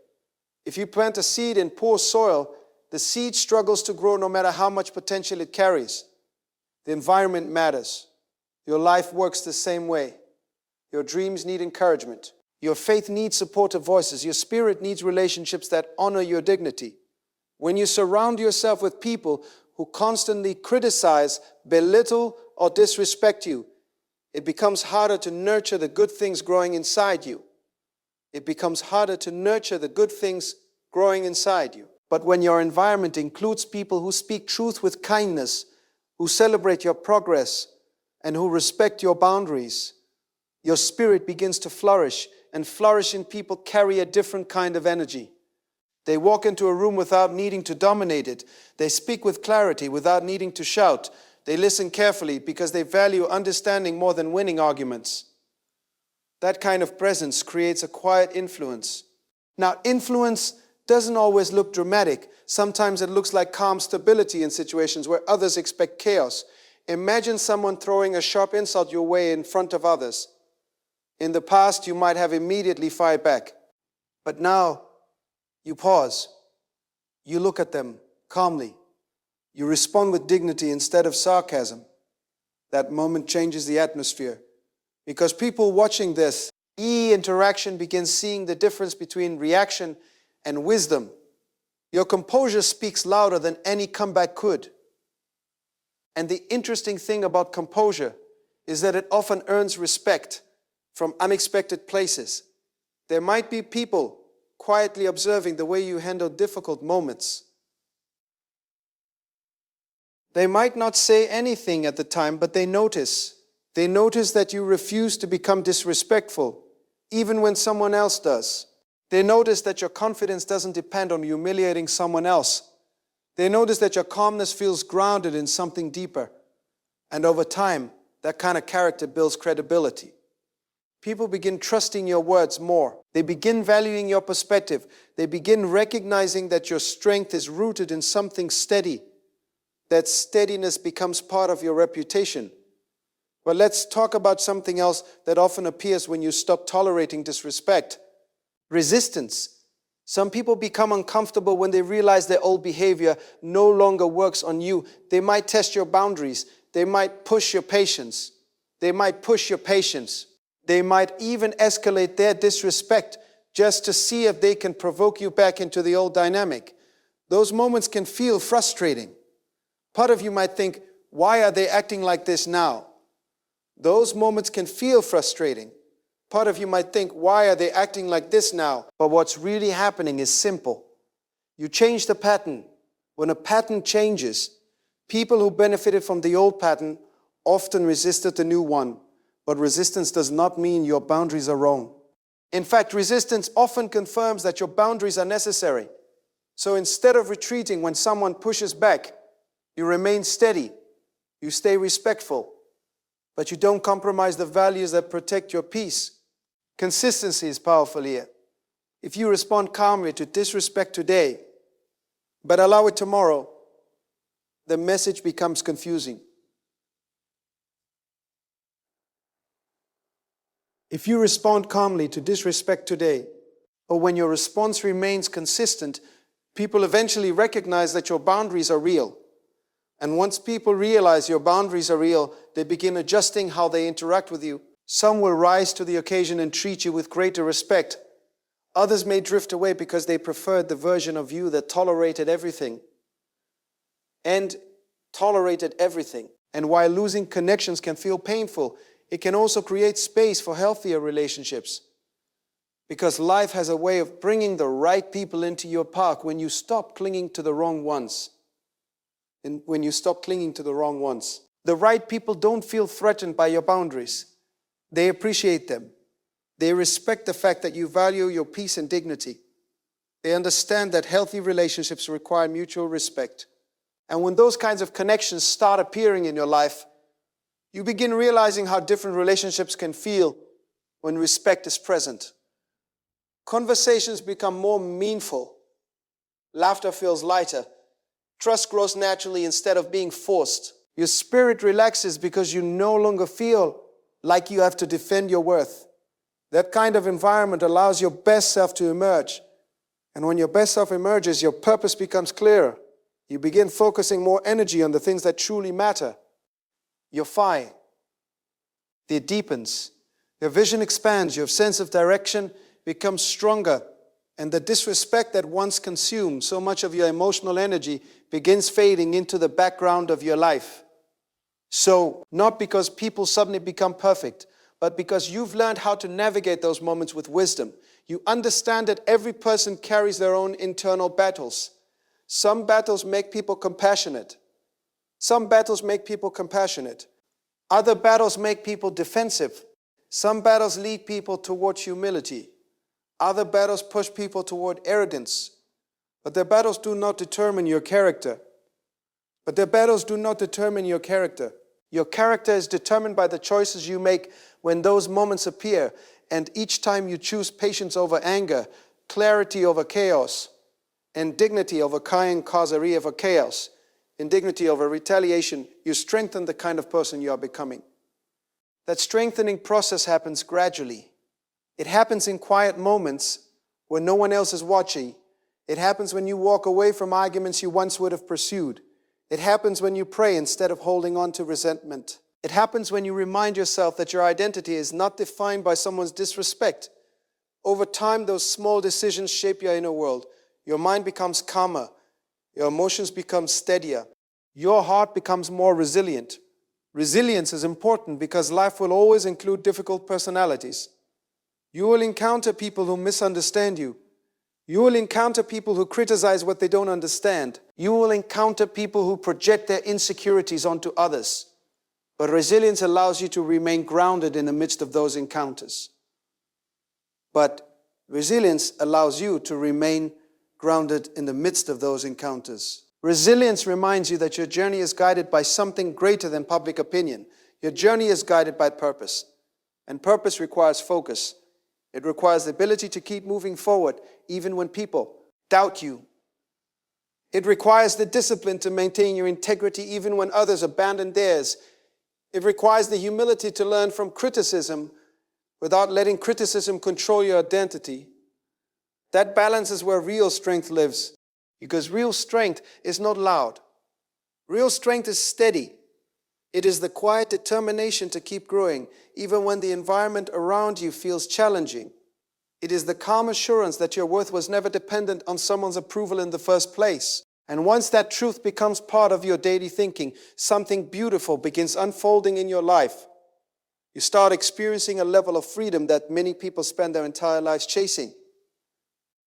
If you plant a seed in poor soil, the seed struggles to grow no matter how much potential it carries. The environment matters. Your life works the same way. Your dreams need encouragement. Your faith needs supportive voices. Your spirit needs relationships that honor your dignity. When you surround yourself with people who constantly criticize, belittle, or disrespect you, it becomes harder to nurture the good things growing inside you. It becomes harder to nurture the good things growing inside you. But when your environment includes people who speak truth with kindness, who celebrate your progress, and who respect your boundaries, your spirit begins to flourish, and flourishing people carry a different kind of energy. They walk into a room without needing to dominate it. They speak with clarity without needing to shout. They listen carefully because they value understanding more than winning arguments. That kind of presence creates a quiet influence. Now, influence doesn't always look dramatic. Sometimes it looks like calm stability in situations where others expect chaos. Imagine someone throwing a sharp insult your way in front of others. In the past, you might have immediately fired back. But now, you pause. You look at them calmly. You respond with dignity instead of sarcasm. That moment changes the atmosphere. Because people watching this interaction begin seeing the difference between reaction and wisdom. Your composure speaks louder than any comeback could. And the interesting thing about composure is that it often earns respect from unexpected places. There might be people quietly observing the way you handle difficult moments. They might not say anything at the time, but they notice. They notice that you refuse to become disrespectful, even when someone else does. They notice that your confidence doesn't depend on humiliating someone else. They notice that your calmness feels grounded in something deeper. And over time, that kind of character builds credibility. People begin trusting your words more. They begin valuing your perspective. They begin recognizing that your strength is rooted in something steady. That steadiness becomes part of your reputation. But let's talk about something else that often appears when you stop tolerating disrespect. Resistance. Some people become uncomfortable when they realize their old behavior no longer works on you. They might test your boundaries. They might push your patience. They might push your patience. They might even escalate their disrespect just to see if they can provoke you back into the old dynamic. Those moments can feel frustrating. Part of you might think, why are they acting like this now? Those moments can feel frustrating. Part of you might think, why are they acting like this now? But what's really happening is simple. You change the pattern. When a pattern changes, people who benefited from the old pattern often resisted the new one. But resistance does not mean your boundaries are wrong. In fact, resistance often confirms that your boundaries are necessary. So instead of retreating when someone pushes back, you remain steady, you stay respectful, but you don't compromise the values that protect your peace. Consistency is powerful here. If you respond calmly to disrespect today, but allow it tomorrow, the message becomes confusing. If you respond calmly to disrespect today, or when your response remains consistent, people eventually recognize that your boundaries are real. And once people realize your boundaries are real, they begin adjusting how they interact with you. Some will rise to the occasion and treat you with greater respect. Others may drift away because they preferred the version of you that tolerated everything. And while losing connections can feel painful, it can also create space for healthier relationships. Because life has a way of bringing the right people into your park when you stop clinging to the wrong ones. The right people don't feel threatened by your boundaries. They appreciate them. They respect the fact that you value your peace and dignity. They understand that healthy relationships require mutual respect. And when those kinds of connections start appearing in your life, you begin realizing how different relationships can feel when respect is present. Conversations become more meaningful. Laughter feels lighter. Trust grows naturally instead of being forced. Your spirit relaxes because you no longer feel like you have to defend your worth. That kind of environment allows your best self to emerge. And when your best self emerges, your purpose becomes clearer. You begin focusing more energy on the things that truly matter. Your fire, it deepens. Your vision expands. Your sense of direction becomes stronger. And the disrespect that once consumed so much of your emotional energy begins fading into the background of your life. So, not because people suddenly become perfect, but because you've learned how to navigate those moments with wisdom. You understand that every person carries their own internal battles. Some battles make people compassionate. Other battles make people defensive. Some battles lead people towards humility. Other battles push people toward arrogance. But their battles do not determine your character. Your character is determined by the choices you make when those moments appear, and each time you choose patience over anger, clarity over chaos, and dignity over causerie over chaos, indignity over retaliation, you strengthen the kind of person you are becoming. That strengthening process happens gradually. It happens in quiet moments when no one else is watching. It happens when you walk away from arguments you once would have pursued. It happens when you pray instead of holding on to resentment. It happens when you remind yourself that your identity is not defined by someone's disrespect. Over time, those small decisions shape your inner world. Your mind becomes calmer. Your emotions become steadier. Your heart becomes more resilient. Resilience is important because life will always include difficult personalities. You will encounter people who misunderstand you. You will encounter people who criticize what they don't understand. You will encounter people who project their insecurities onto others. But resilience allows you to remain grounded in the midst of those encounters. Resilience reminds you that your journey is guided by something greater than public opinion. Your journey is guided by purpose. And purpose requires focus. It requires the ability to keep moving forward even when people doubt you. It requires the discipline to maintain your integrity even when others abandon theirs. It requires the humility to learn from criticism without letting criticism control your identity. That balance is where real strength lives, because real strength is not loud. Real strength is steady. It is the quiet determination to keep growing, even when the environment around you feels challenging. It is the calm assurance that your worth was never dependent on someone's approval in the first place. And once that truth becomes part of your daily thinking, something beautiful begins unfolding in your life. You start experiencing a level of freedom that many people spend their entire lives chasing.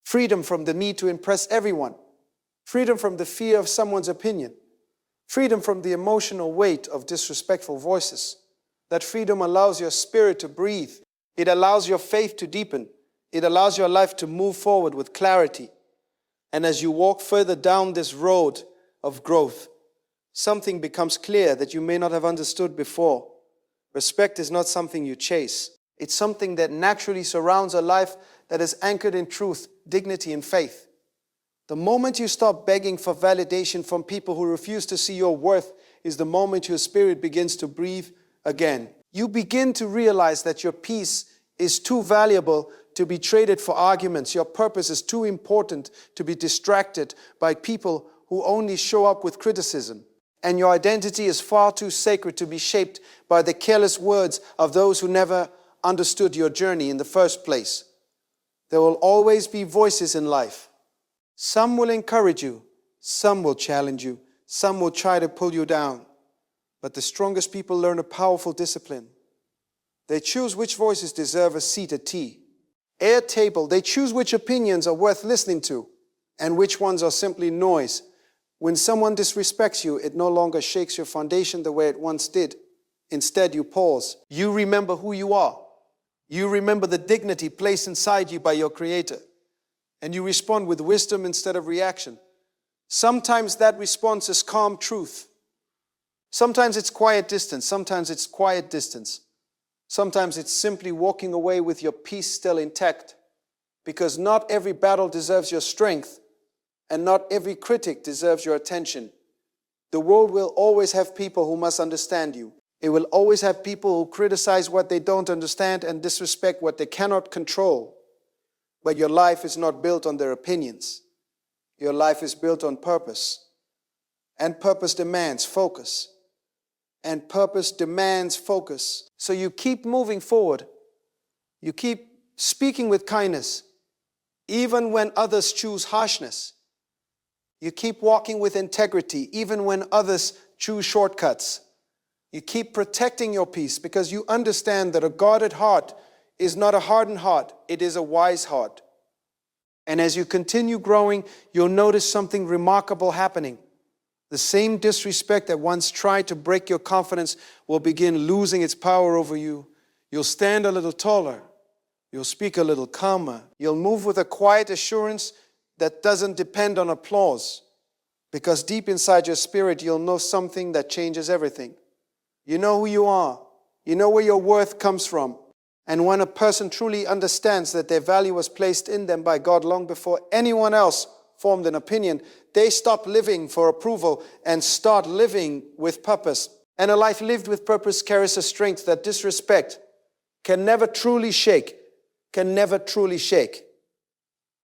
Freedom from the need to impress everyone. Freedom from the fear of someone's opinion. Freedom from the emotional weight of disrespectful voices. That freedom allows your spirit to breathe. It allows your faith to deepen. It allows your life to move forward with clarity. And as you walk further down this road of growth, something becomes clear that you may not have understood before. Respect is not something you chase. It's something that naturally surrounds a life that is anchored in truth, dignity, and faith. The moment you stop begging for validation from people who refuse to see your worth is the moment your spirit begins to breathe again. You begin to realize that your peace is too valuable to be traded for arguments. Your purpose is too important to be distracted by people who only show up with criticism. And your identity is far too sacred to be shaped by the careless words of those who never understood your journey in the first place. There will always be voices in life. Some will encourage you, some will challenge you, some will try to pull you down. But the strongest people learn a powerful discipline. They choose which voices deserve a seat at tea. Airtable, they choose which opinions are worth listening to and which ones are simply noise. When someone disrespects you, it no longer shakes your foundation the way it once did. Instead, you pause. You remember who you are. You remember the dignity placed inside you by your Creator. And you respond with wisdom instead of reaction. Sometimes that response is calm truth. Sometimes it's quiet distance. Sometimes it's quiet distance. Sometimes it's simply walking away with your peace still intact. Because not every battle deserves your strength, and not every critic deserves your attention. The world will always have people who must understand you. It will always have people who criticize what they don't understand and disrespect what they cannot control. But your life is not built on their opinions. Your life is built on purpose. And purpose demands focus. And purpose demands focus. So you keep moving forward. You keep speaking with kindness, even when others choose harshness. You keep walking with integrity, even when others choose shortcuts. You keep protecting your peace because you understand that a guarded heart is not a hardened heart, it is a wise heart. And as you continue growing, you'll notice something remarkable happening. The same disrespect that once tried to break your confidence will begin losing its power over you. You'll stand a little taller. You'll speak a little calmer. You'll move with a quiet assurance that doesn't depend on applause. Because deep inside your spirit, you'll know something that changes everything. You know who you are. You know where your worth comes from. And when a person truly understands that their value was placed in them by God long before anyone else formed an opinion, they stop living for approval and start living with purpose. And a life lived with purpose carries a strength that disrespect can never truly shake.